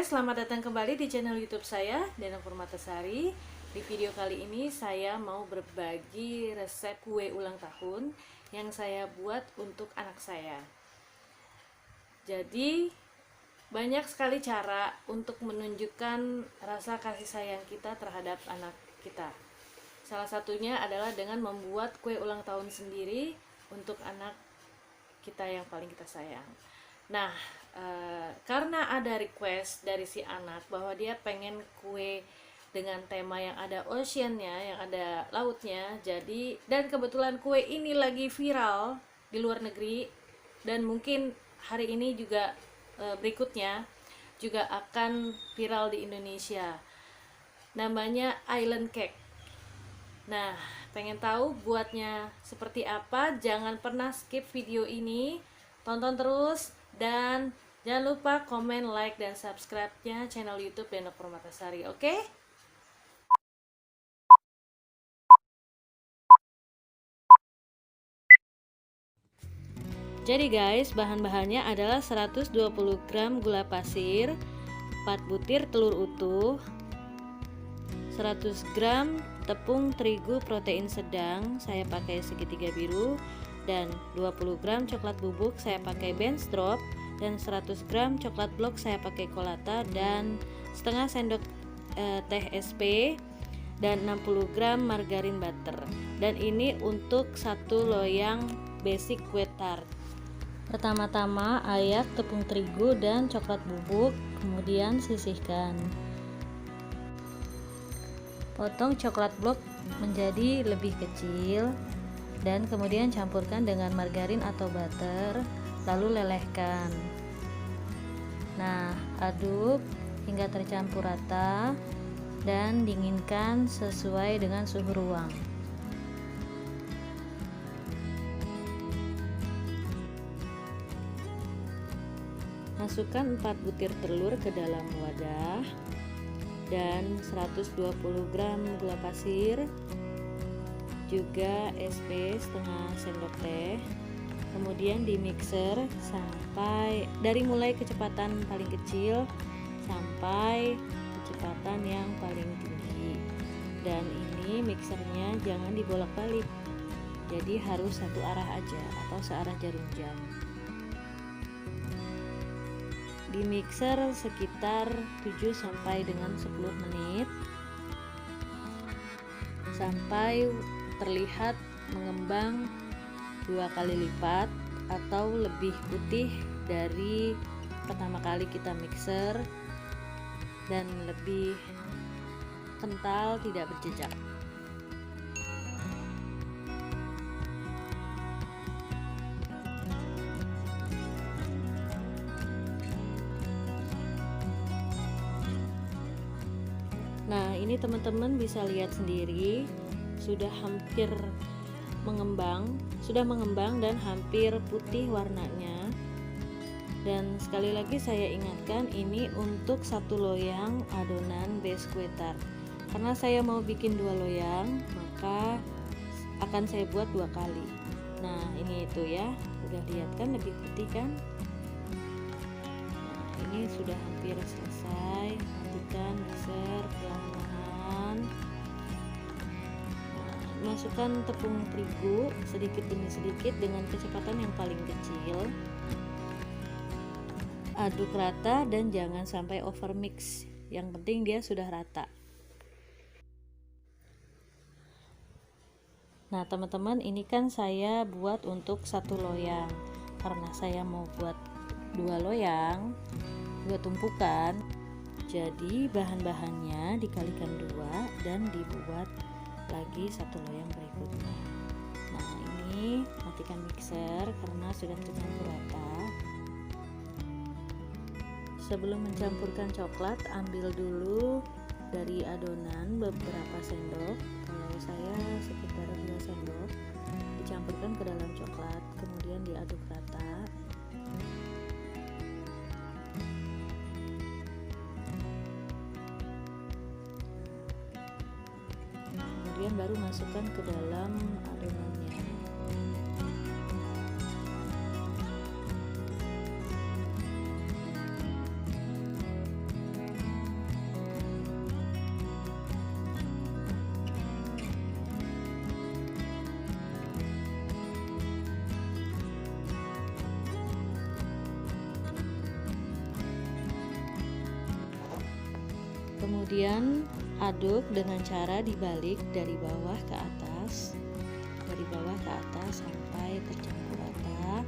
guys, selamat datang kembali di channel YouTube saya, Dana Purmatasari. Di video kali ini saya mau berbagi resep kue ulang tahun yang saya buat untuk anak saya. Jadi banyak sekali cara untuk menunjukkan rasa kasih sayang kita terhadap anak kita. Salah satunya adalah dengan membuat kue ulang tahun sendiri untuk anak kita yang paling kita sayang. Nah, karena ada request dari si anak bahwa dia pengen kue dengan tema yang ada oceannya, yang ada lautnya, jadi dan kebetulan kue ini lagi viral di luar negeri dan mungkin hari ini juga berikutnya juga akan viral di Indonesia. Namanya island cake. Nah, pengen tahu buatnya seperti apa? Jangan pernah skip video ini, tonton terus. Dan jangan lupa komen, like, dan subscribe-nya channel YouTube Dana Purmatasari, oke? Jadi guys, bahan-bahannya adalah 120 gram gula pasir, 4 butir telur utuh, 100 gram tepung terigu protein sedang, saya pakai segitiga biru, dan 20 gram coklat bubuk, saya pakai Ben's Drop, dan 100 gram coklat blok, saya pakai Colata, dan setengah sendok teh SP, dan 60 gram margarin butter. Dan ini untuk satu loyang basic kue tart. Pertama-tama ayak tepung terigu dan coklat bubuk, kemudian sisihkan. Potong coklat blok menjadi lebih kecil dan kemudian campurkan dengan margarin atau butter, lalu lelehkan. Nah, aduk hingga tercampur rata dan dinginkan sesuai dengan suhu ruang. Masukkan 4 butir telur ke dalam wadah dan 120 gram gula pasir, juga SP setengah sendok teh. Kemudian di mixer sampai dari mulai kecepatan paling kecil sampai kecepatan yang paling tinggi. Dan ini mixernya jangan dibolak-balik, jadi harus satu arah aja atau searah jarum jam. Di mixer sekitar 7 sampai dengan 10 menit sampai terlihat mengembang 2 kali lipat atau lebih putih dari pertama kali kita mixer dan lebih kental, tidak berjejak. Nah, ini teman-teman bisa lihat sendiri sudah hampir mengembang dan hampir putih warnanya. Dan sekali lagi saya ingatkan, ini untuk satu loyang adonan base kue tart. Karena saya mau bikin 2 loyang, maka akan saya buat 2 kali. Nah, ini itu ya, udah lihat kan lebih putih kan? Nah, ini sudah hampir selesai. Matikan mixer perlahan-lahan. Masukkan tepung terigu sedikit demi sedikit dengan kecepatan yang paling kecil. Aduk rata dan jangan sampai over mix. Yang penting dia sudah rata. Nah, teman-teman, ini kan saya buat untuk satu loyang. Karena saya mau buat 2 loyang, 2 tumpukan. Jadi bahan-bahannya dikalikan 2 dan dibuat lagi satu loyang berikutnya. Nah, ini matikan mixer karena sudah tercampur rata. Sebelum mencampurkan coklat, ambil dulu dari adonan beberapa sendok. Kalau saya sekitar 2 sendok, dicampurkan ke dalam coklat, kemudian diaduk rata. Kemudian baru masukkan ke dalam adonannya. Kemudian aduk dengan cara dibalik dari bawah ke atas, sampai tercampur rata.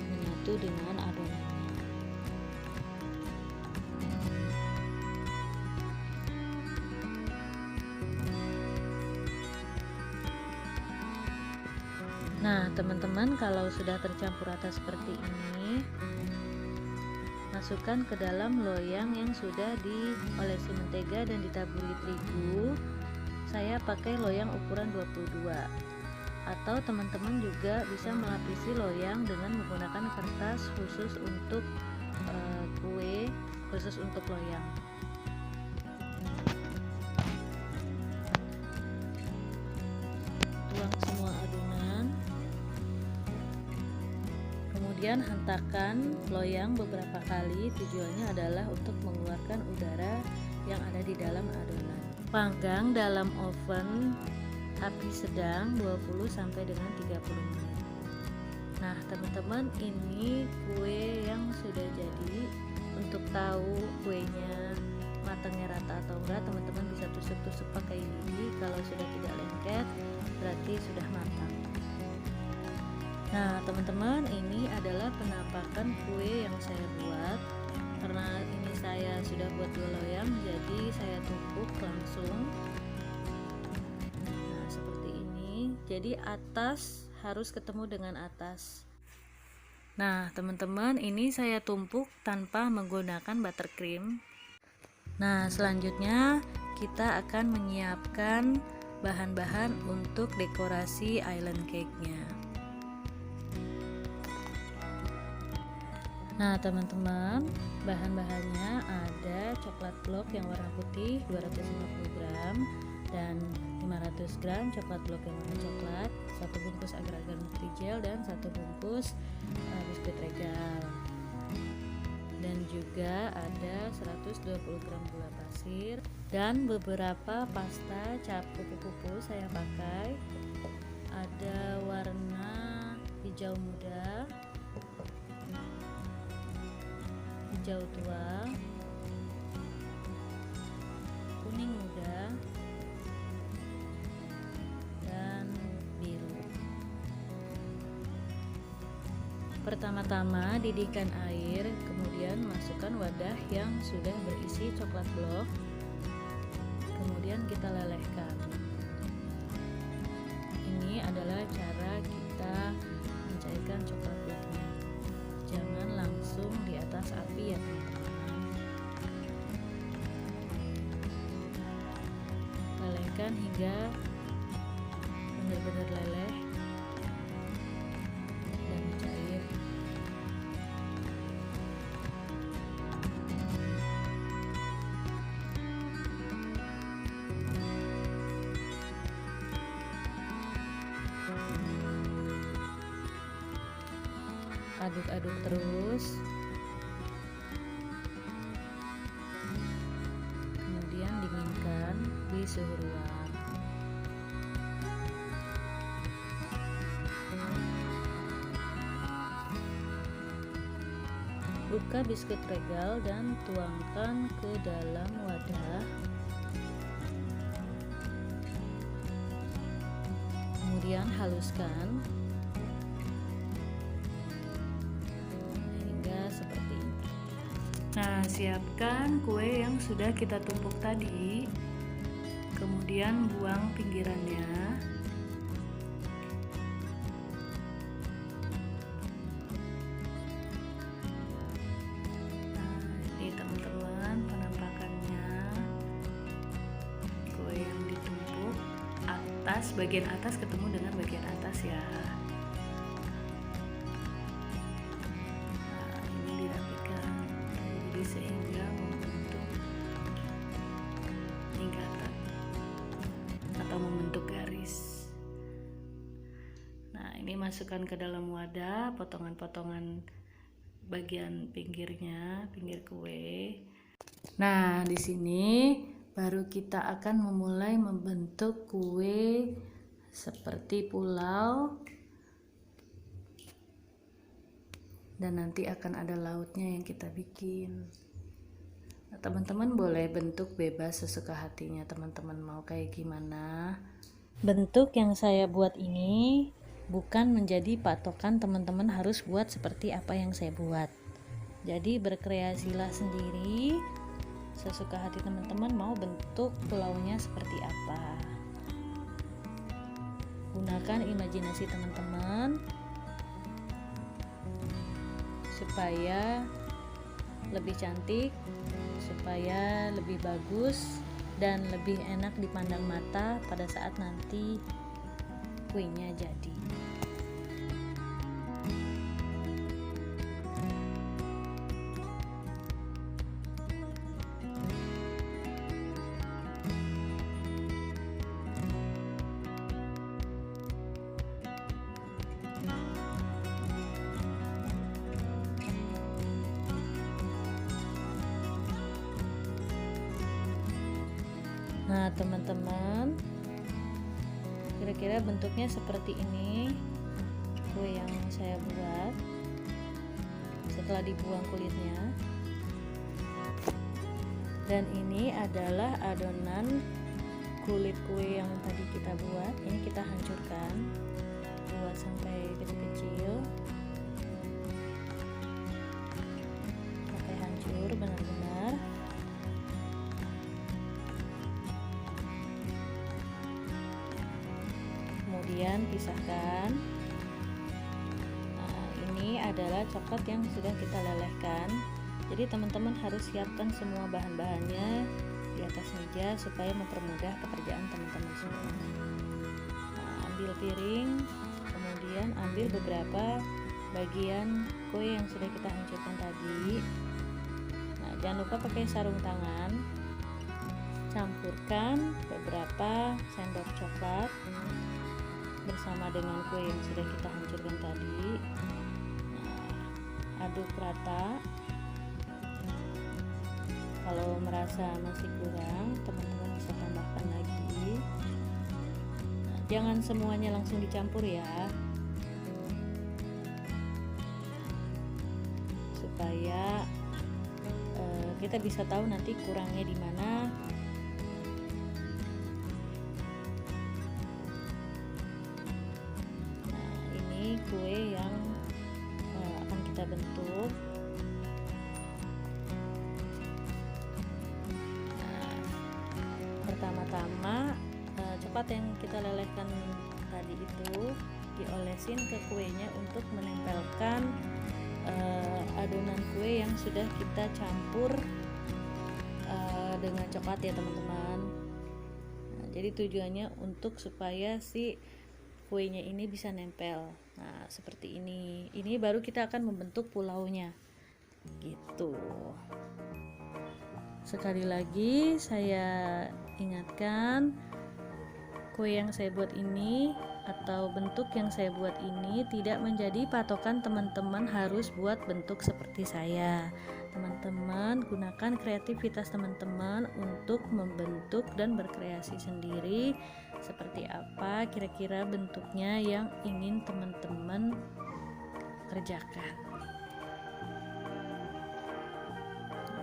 Menyatu dengan adonannya. Nah, teman-teman, kalau sudah tercampur rata seperti ini, masukkan ke dalam loyang yang sudah diolesi mentega dan ditaburi terigu. Saya pakai loyang ukuran 22, atau teman-teman juga bisa melapisi loyang dengan menggunakan kertas khusus untuk kue, khusus untuk loyang. Tuang semua adonan, kemudian hentakkan loyang beberapa kali. Tujuannya adalah untuk mengeluarkan udara yang ada di dalam adonan. Panggang dalam oven api sedang 20 sampai dengan 30 menit. Nah, teman-teman, ini kue yang sudah jadi. Untuk tahu kuenya matangnya rata atau enggak, teman-teman bisa tusuk-tusuk pakai lidi. Kalau sudah tidak lengket, berarti sudah matang. Nah, teman-teman, ini adalah penampakan kue yang saya buat. Karena ini saya sudah buat 2 loyang, jadi saya tumpuk langsung. Nah, seperti ini. Jadi atas harus ketemu dengan atas. Nah, teman-teman, ini saya tumpuk tanpa menggunakan buttercream. Nah, selanjutnya kita akan menyiapkan bahan-bahan untuk dekorasi island cake-nya. Nah, teman-teman, bahan-bahannya ada coklat blok yang warna putih 250 gram dan 500 gram coklat blok yang warna coklat, 1 bungkus agar-agar Nutrijel dan 1 bungkus biskuit regal. Dan juga ada 120 gram gula pasir dan beberapa pasta cap kupu-kupu saya pakai. Ada warna hijau muda, hijau tua, kuning muda, dan biru. Pertama-tama didihkan air, kemudian masukkan wadah yang sudah berisi coklat blok, kemudian kita lelehkan. Ini adalah cara kita mencairkan coklat bloknya. Jangan langsung di atas api ya, teman-teman. Lelehkan hingga benar-benar leleh dan cair. Aduk-aduk terus, kemudian dinginkan di suhu ruang. Buka biskuit regal dan tuangkan ke dalam wadah. Kemudian haluskan hingga seperti ini. Nah, siapkan kue yang sudah kita tumpuk tadi. Kemudian buang pinggirannya. Teman-teman, penampakannya kue yang ditumpuk atas, bagian atas ketemu dengan bagian atas ya. Nah, ini dirapikan jadi sehingga membentuk lingkaran atau membentuk garis. Nah, ini masukkan ke dalam wadah potongan-potongan bagian pinggirnya, pinggir kue. Nah, di sini baru kita akan memulai membentuk kue seperti pulau. dan nanti akan ada lautnya yang kita bikin. Nah, teman-teman boleh bentuk bebas sesuka hatinya, teman-teman mau kayak gimana. Bentuk yang saya buat ini bukan menjadi patokan teman-teman harus buat seperti apa yang saya buat. Jadi berkreasilah sendiri sesuka hati teman-teman mau bentuk pulaunya seperti apa. Gunakan imajinasi teman-teman supaya lebih cantik, supaya lebih bagus dan lebih enak dipandang mata pada saat nanti kuenya jadi. Nah, teman-teman, kira-kira bentuknya seperti ini kue yang saya buat setelah dibuang kulitnya. Dan ini adalah adonan kulit kue yang tadi kita buat. Ini kita hancurkan, buat sampai kecil-kecil, sampai hancur benar-benar. Kemudian pisahkan. Nah, ini adalah coklat yang sudah kita lelehkan. Jadi teman-teman harus siapkan semua bahan-bahannya di atas meja supaya mempermudah pekerjaan teman-teman semua. Nah, ambil piring, kemudian ambil beberapa bagian kue yang sudah kita hancurkan tadi. Nah, jangan lupa pakai sarung tangan. Campurkan beberapa sendok coklat bersama dengan kue yang sudah kita hancurkan tadi. Nah, aduk rata. Kalau merasa masih kurang, teman-teman bisa tambahkan lagi. Nah, jangan semuanya langsung dicampur ya, supaya kita bisa tahu nanti kurangnya di mana. Kue yang akan kita bentuk. Nah, pertama-tama coklat yang kita lelehkan tadi itu diolesin ke kuenya untuk menempelkan adonan kue yang sudah kita campur dengan coklat ya teman-teman. Nah, jadi tujuannya untuk supaya si kuenya ini bisa nempel. Nah, seperti ini. Ini baru kita akan membentuk pulaunya. Gitu. Sekali lagi saya ingatkan, kue yang saya buat ini atau bentuk yang saya buat ini tidak menjadi patokan teman-teman harus buat bentuk seperti saya. Teman-teman gunakan kreativitas teman-teman untuk membentuk dan berkreasi sendiri seperti apa kira-kira bentuknya yang ingin teman-teman kerjakan.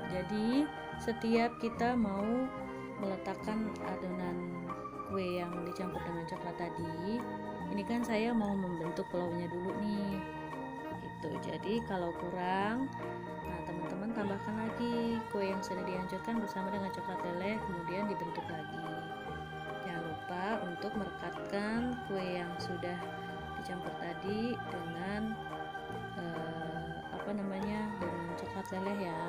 Jadi setiap kita mau meletakkan adonan kue yang dicampur dengan coklat tadi, ini kan saya mau membentuk pulaunya dulu nih gitu. Jadi kalau kurang, nah teman-teman tambahkan lagi kue yang sudah dihancurkan bersama dengan coklat leleh, kemudian dibentuk lagi. Jangan lupa untuk merekatkan kue yang sudah dicampur tadi dengan dengan coklat leleh ya.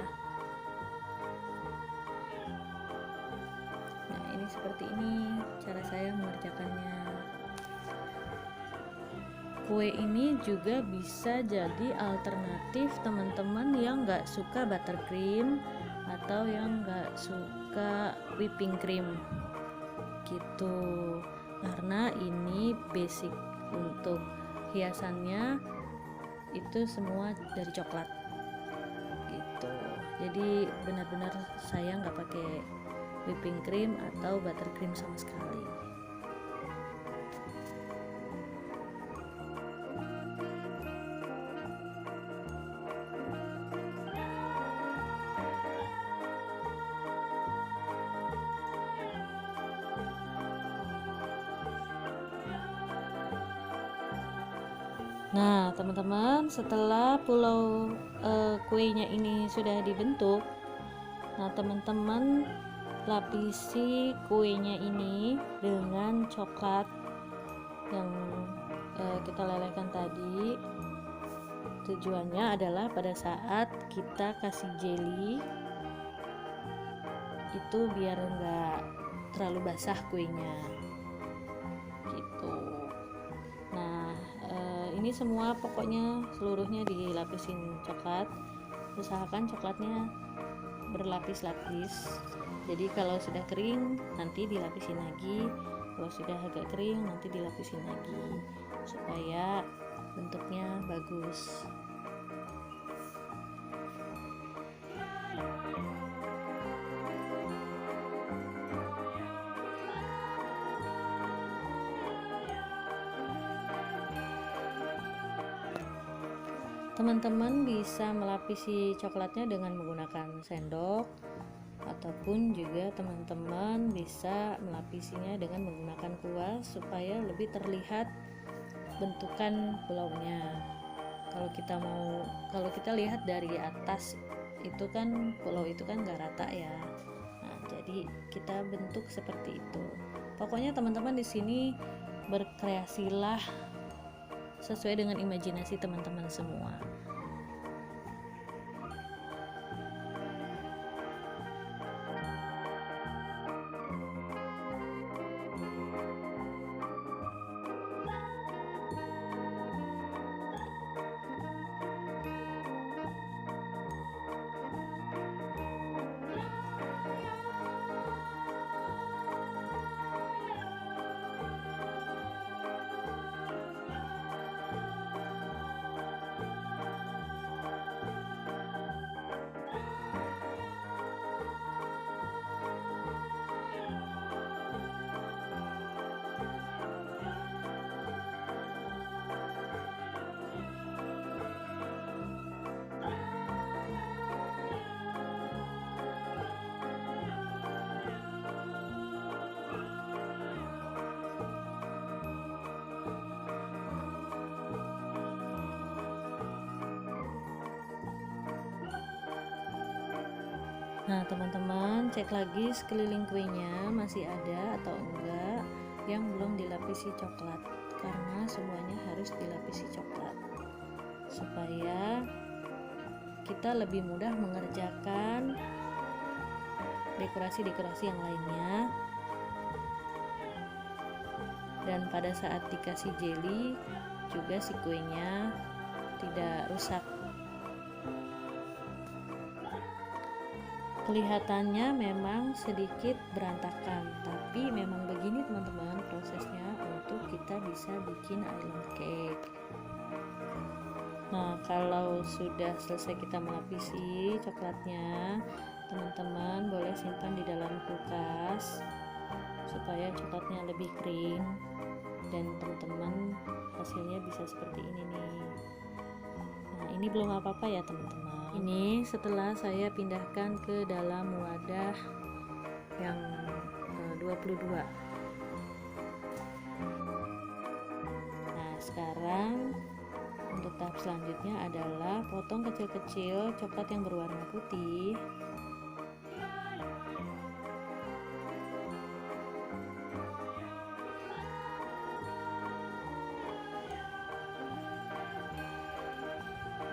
Nah, ini seperti ini cara saya mengerjakannya. Kue ini juga bisa jadi alternatif teman-teman yang nggak suka buttercream atau yang nggak suka whipping cream gitu, karena ini basic untuk hiasannya itu semua dari coklat gitu. Jadi benar-benar saya nggak pakai whipping cream atau buttercream sama sekali. Nah, teman-teman, setelah pulau kuenya ini sudah dibentuk, nah teman-teman lapisi kuenya ini dengan coklat yang kita lelehkan tadi. Tujuannya adalah pada saat kita kasih jelly itu biar enggak terlalu basah kuenya gitu. Nah, ini semua pokoknya seluruhnya dilapisin coklat. Usahakan coklatnya berlapis-lapis. Jadi kalau sudah kering nanti dilapisin lagi, kalau sudah agak kering nanti dilapisin lagi supaya bentuknya bagus. Teman-teman bisa melapisi coklatnya dengan menggunakan sendok, ataupun juga teman-teman bisa melapisinya dengan menggunakan kuas supaya lebih terlihat bentukan pulaunya. Kalau kita lihat dari atas itu kan pulau itu kan nggak rata ya. Nah, jadi kita bentuk seperti itu. Pokoknya teman-teman di sini berkreasilah sesuai dengan imajinasi teman-teman semua. Nah, teman-teman cek lagi sekeliling kuenya masih ada atau enggak yang belum dilapisi coklat, karena semuanya harus dilapisi coklat supaya kita lebih mudah mengerjakan dekorasi-dekorasi yang lainnya. Dan pada saat dikasih jelly juga si kuenya tidak rusak. Kelihatannya memang sedikit berantakan, tapi memang begini teman-teman prosesnya untuk kita bisa bikin island cake. Nah, kalau sudah selesai kita melapisi coklatnya, teman-teman boleh simpan di dalam kulkas supaya coklatnya lebih kering dan teman-teman hasilnya bisa seperti ini nih. Nah, ini belum apa-apa ya teman-teman. Ini setelah saya pindahkan ke dalam wadah yang 22. Nah, sekarang untuk tahap selanjutnya adalah potong kecil-kecil coklat yang berwarna putih.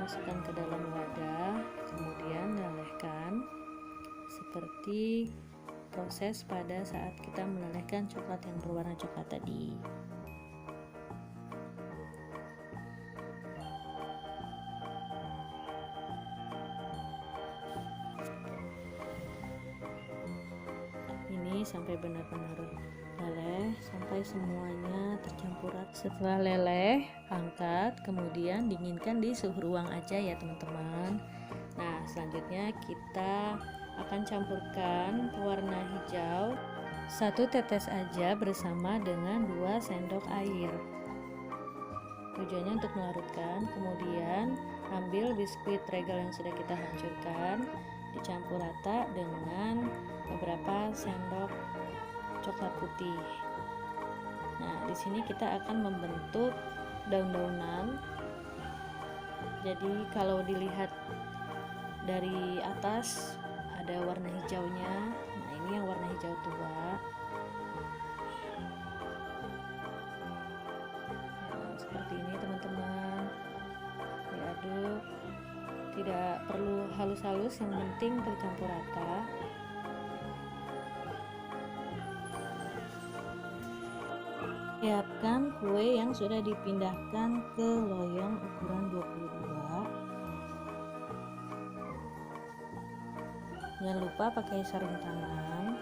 Masukkan ke dalam wadah, kemudian lelehkan seperti proses pada saat kita melelehkan coklat yang berwarna coklat tadi. Ini sampai benar-benar leleh, sampai semuanya tercampur rata. Setelah leleh, angkat, kemudian dinginkan di suhu ruang aja ya teman-teman. Nah, selanjutnya kita akan campurkan pewarna hijau 1 tetes aja bersama dengan 2 sendok air. Tujuannya untuk melarutkan. Kemudian ambil biskuit regal yang sudah kita hancurkan, dicampur rata dengan beberapa sendok coklat putih. Nah, di sini kita akan membentuk daun-daunan Jadi kalau dilihat dari atas ada warna hijaunya. Nah, ini yang warna hijau tua. Nah, seperti ini teman-teman, diaduk, tidak perlu halus-halus, yang penting tercampur rata. Siapkan kue yang sudah dipindahkan ke loyang ukuran 22. Jangan lupa pakai sarung tangan.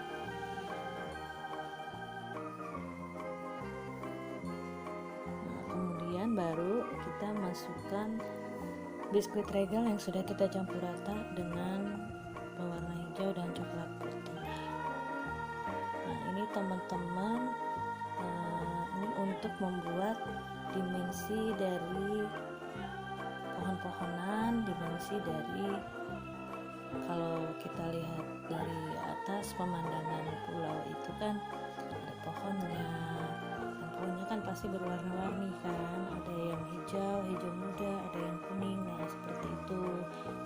Nah, kemudian baru kita masukkan biskuit regal yang sudah kita campur rata dengan pewarna hijau dan coklat putih. Nah, ini teman-teman, ini untuk membuat dimensi dari pohon-pohonan, dimensi dari, kalau kita lihat dari atas pemandangan pulau itu kan ada pohonnya, dan pohonnya kan pasti berwarna-warni kan, ada yang hijau muda, ada yang kuning. Nah, seperti itu.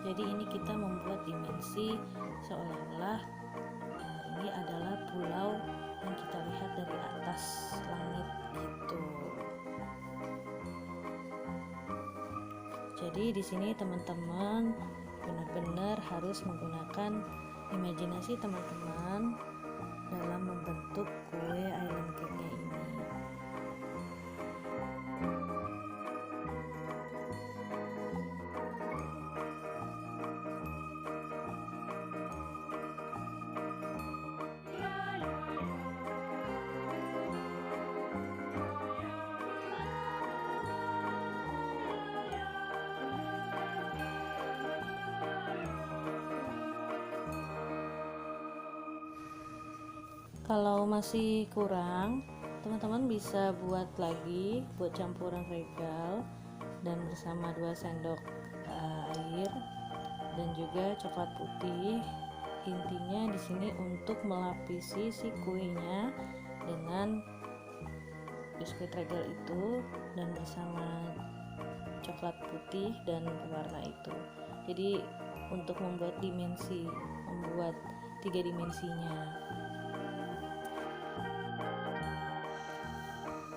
Jadi ini kita membuat dimensi seolah-olah ini adalah pulau yang kita lihat dari atas langit gitu. Jadi di sini teman-teman benar-benar harus menggunakan imajinasi teman-teman dalam membentuk kue island cake-nya ini. Kalau masih kurang, teman-teman bisa buat lagi, buat campuran regal dan bersama 2 sendok air dan juga coklat putih. Intinya di sini untuk melapisi si kuenya dengan biskuit regal itu dan bersama coklat putih dan pewarna itu. Jadi untuk membuat dimensi, membuat 3 dimensinya.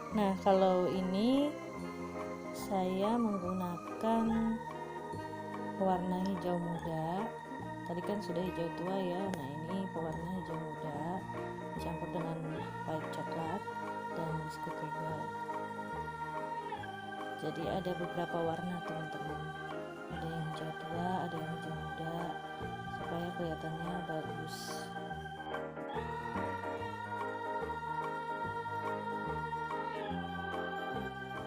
Nah, kalau ini saya menggunakan pewarna hijau muda. Tadi kan sudah hijau tua ya. Nah, ini pewarna hijau muda dicampur dengan white coklat dan biskuit regal. Jadi ada beberapa warna teman-teman. Ada yang hijau tua, ada yang hijau muda, supaya kelihatannya bagus.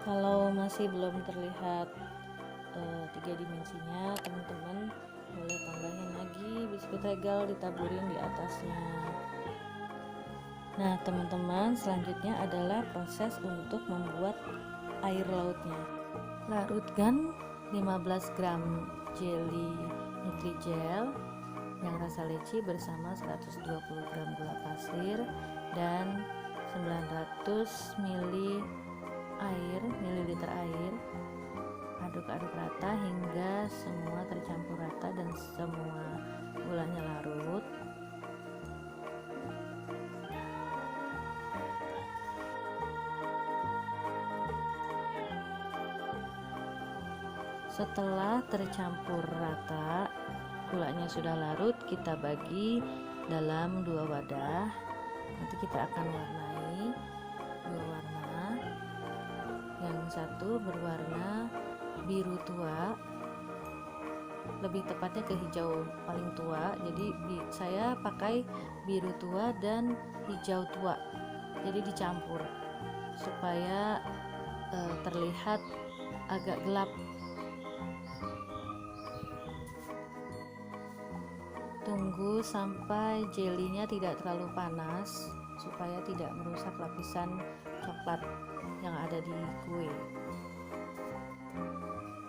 Kalau masih belum terlihat 3 dimensinya, teman-teman boleh tambahin lagi biskuit regal, ditaburin di atasnya. Nah, teman-teman, selanjutnya adalah proses untuk membuat air lautnya. Larutkan 15 gram jelly Nutrijel yang rasa leci bersama 120 gram gula pasir dan 900 mililiter air. Aduk-aduk rata hingga semua tercampur rata dan semua gulanya larut. Setelah tercampur rata, gulanya sudah larut, kita bagi dalam 2 wadah. Nanti kita akan warnai 2 warna. Yang satu berwarna biru tua, lebih tepatnya ke hijau paling tua. Jadi saya pakai biru tua dan hijau tua, jadi dicampur supaya terlihat agak gelap. Tunggu sampai jelinya tidak terlalu panas supaya tidak merusak lapisan coklat yang ada di kue.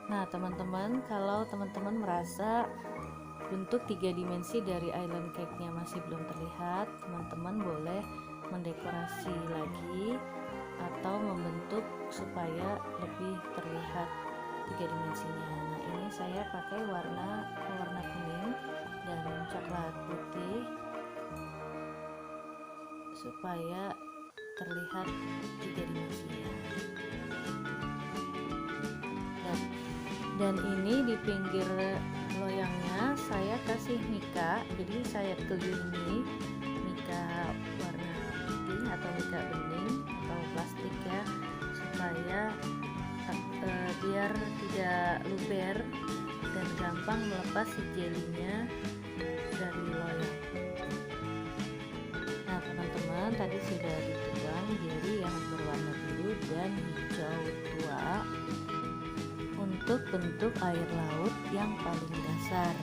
Nah, teman-teman, kalau teman-teman merasa bentuk 3 dimensi dari island cake-nya masih belum terlihat, teman-teman boleh mendekorasi lagi atau membentuk supaya lebih terlihat 3 dimensinya. Nah, ini saya pakai warna kuning dan coklat putih supaya terlihat tiga dimensinya. Dan ini di pinggir loyangnya saya kasih mika, jadi saya kelilingi mika warna putih atau mika bening atau plastik ya, supaya biar tidak luber dan gampang melepas si jelinya dari loyang. Nah teman-teman, tadi sudah dituang jeli yang berwarna biru dan hijau tua untuk bentuk air laut yang paling dasar.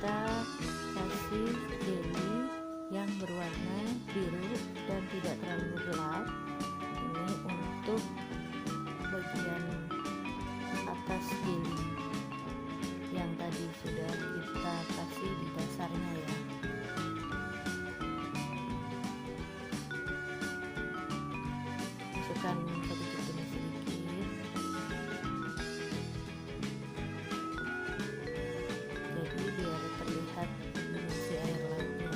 Kita kasih jeli yang berwarna biru dan tidak terlalu gelap. Ini untuk bagian atas jeli yang tadi sudah kita kasih di dasarnya ya. Masukkan sedikit demi sedikit. Jadi biar terlihat dimensi air lautnya.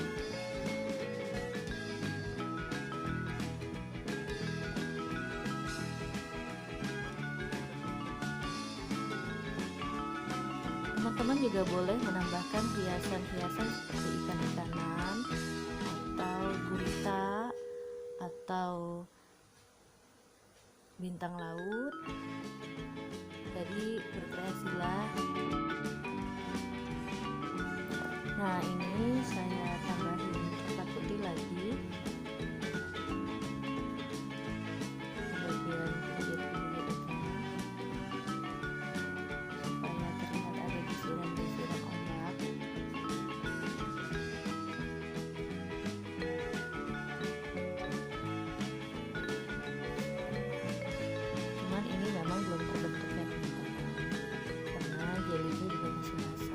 Teman-teman juga boleh menambahkan hiasan-hiasan seperti ikan-ikanan atau gurita atau bintang laut. Jadi berkreasilah. Nah ini saya tambahin coklat putih lagi bagian pinggir-pinggirnya supaya terlihat ada desiran-desiran ombak. Cuman ini memang belum terbentuk ya teman-teman, karena jelinya juga masih basah.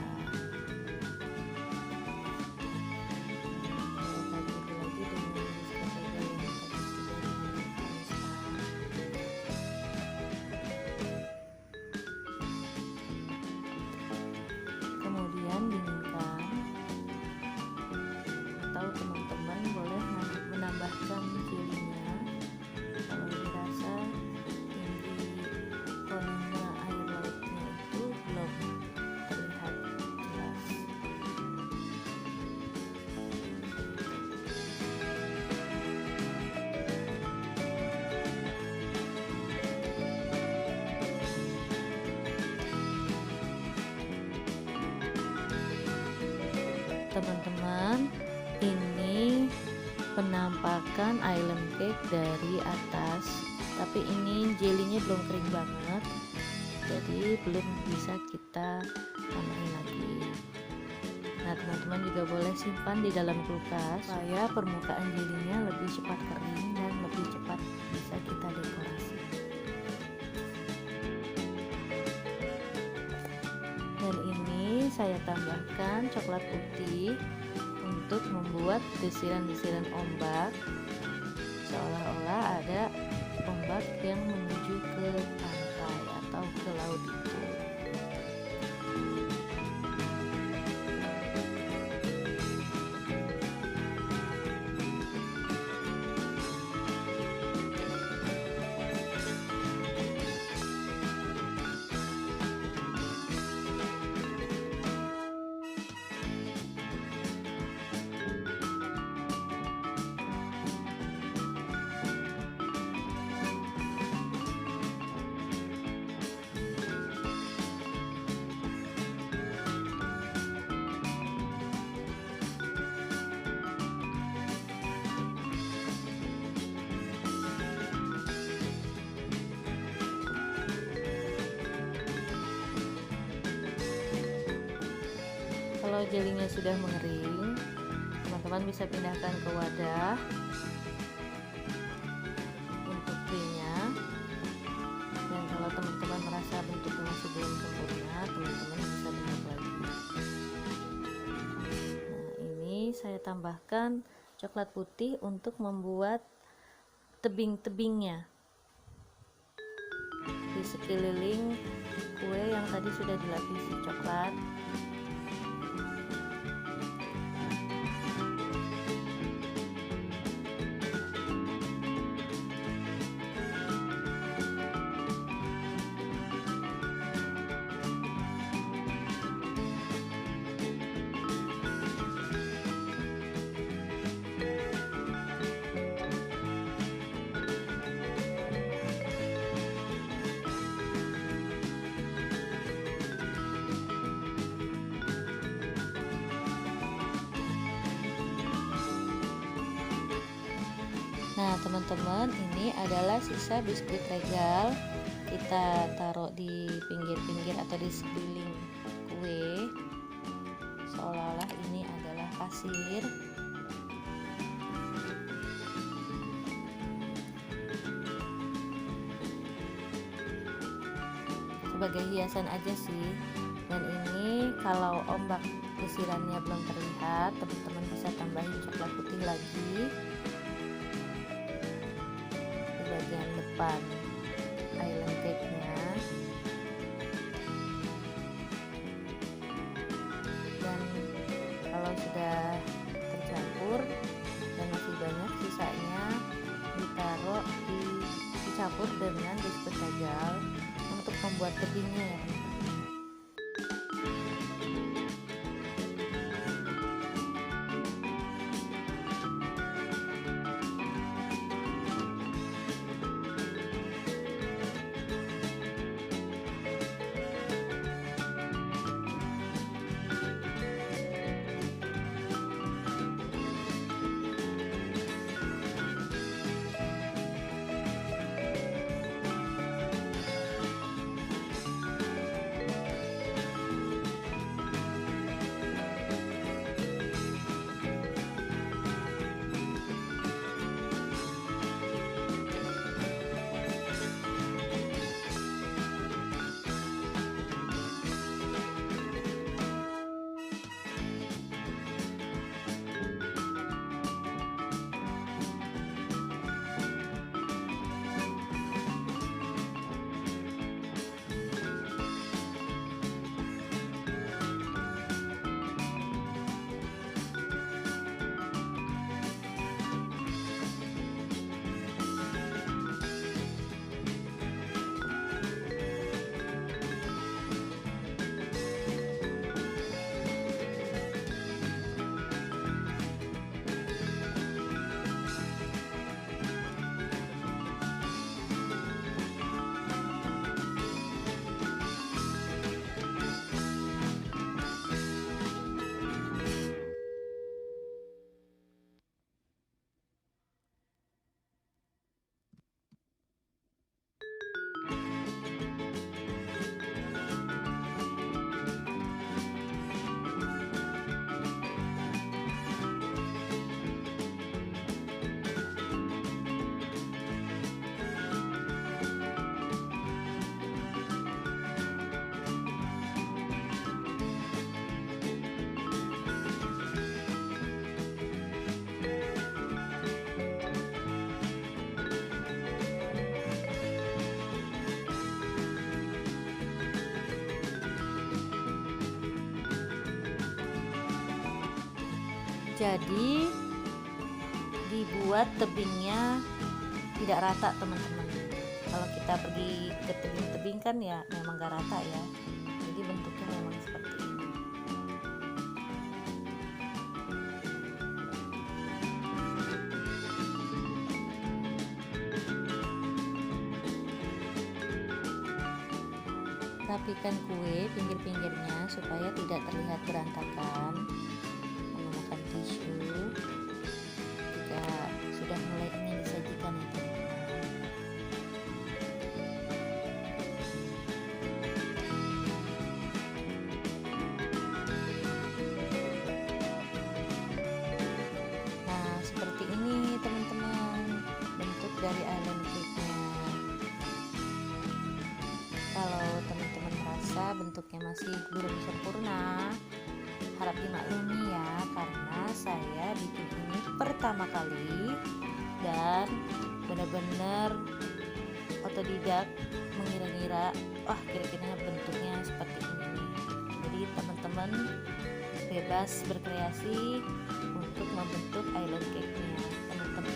Kemudian dinginkan, atau teman-teman boleh menambahkan jelinya kalau dirasa tinggi volume air lautnya itu belum terlihat jelas. Teman-teman, ini penampakan island cake dari atas, tapi ini jelinya belum kering banget, jadi belum bisa kita tambahin lagi. Nah, teman-teman juga boleh simpan di dalam kulkas supaya permukaan jellynya lebih cepat kering dan lebih cepat bisa kita dekorasi. Dan ini saya tambahkan coklat putih untuk membuat desiran-desiran ombak, seolah-olah ada ombak yang menuju ke pantai atau ke laut itu. Kalau jelinya sudah mengering, teman-teman bisa pindahkan ke wadah untuk trinya. Dan kalau teman-teman merasa bentuknya masih belum sempurna, teman-teman bisa bentuk lagi. Nah, ini saya tambahkan coklat putih untuk membuat tebing-tebingnya di sekeliling kue yang tadi sudah dilapisi coklat. Nah, teman-teman, ini adalah sisa biskuit regal. Kita taruh di pinggir-pinggir atau di sekeliling kue, seolah-olah ini adalah pasir. Sebagai hiasan aja sih. Dan ini kalau ombak desirannya belum terlihat, teman-teman bisa tambahin coklat putih lagi bagian depan island cake-nya. Dan kalau sudah tercampur dan masih banyak sisanya, dicampur dengan biskuit regal untuk membuat tebingnya ya teman-teman. Jadi dibuat tebingnya tidak rata teman-teman. Kalau kita pergi ke tebing-tebing kan ya memang gak rata ya, jadi bentuknya memang seperti ini. Rapikan kue pinggir-pinggirnya supaya tidak terlihat berantakan menggunakan tisu jika sudah mulai ingin disajikan ya teman-teman. Nah seperti ini teman-teman bentuk dari island cake-nya. Kalau teman-teman merasa bentuknya masih belum sempurna, harap dimaklumi ya, karena saya bikin ini pertama kali dan benar-benar otodidak mengira-ngira, wah kira-kira bentuknya seperti ini. Jadi teman-teman bebas berkreasi untuk membentuk island cake-nya teman-teman.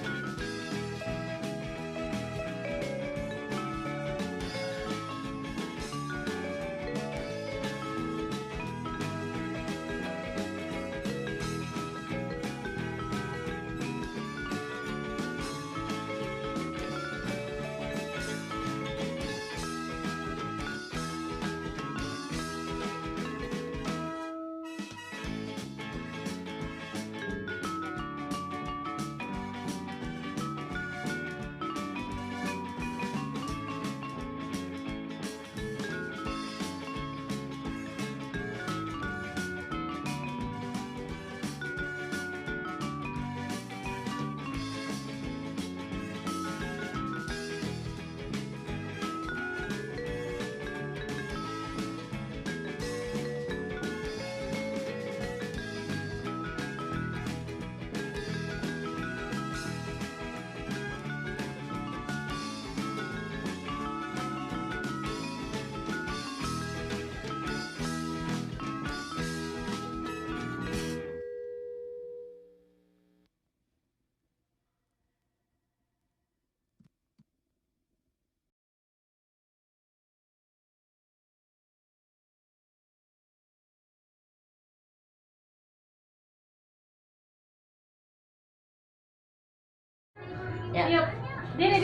Ya. Yuk, diri.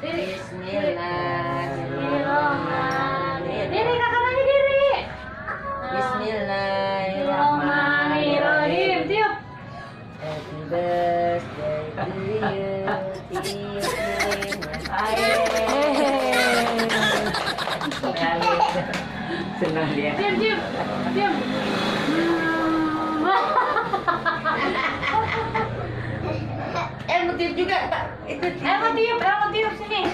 Bismillahirrahmanirrahim. Diri kakak lagi diri. Bismillahirrahmanirrahim. Tiup. Happy birthday to you. Tiup lilin air. Senang dia. Diam. Mau tiup juga, Pak. Itu Elmo tiup sini.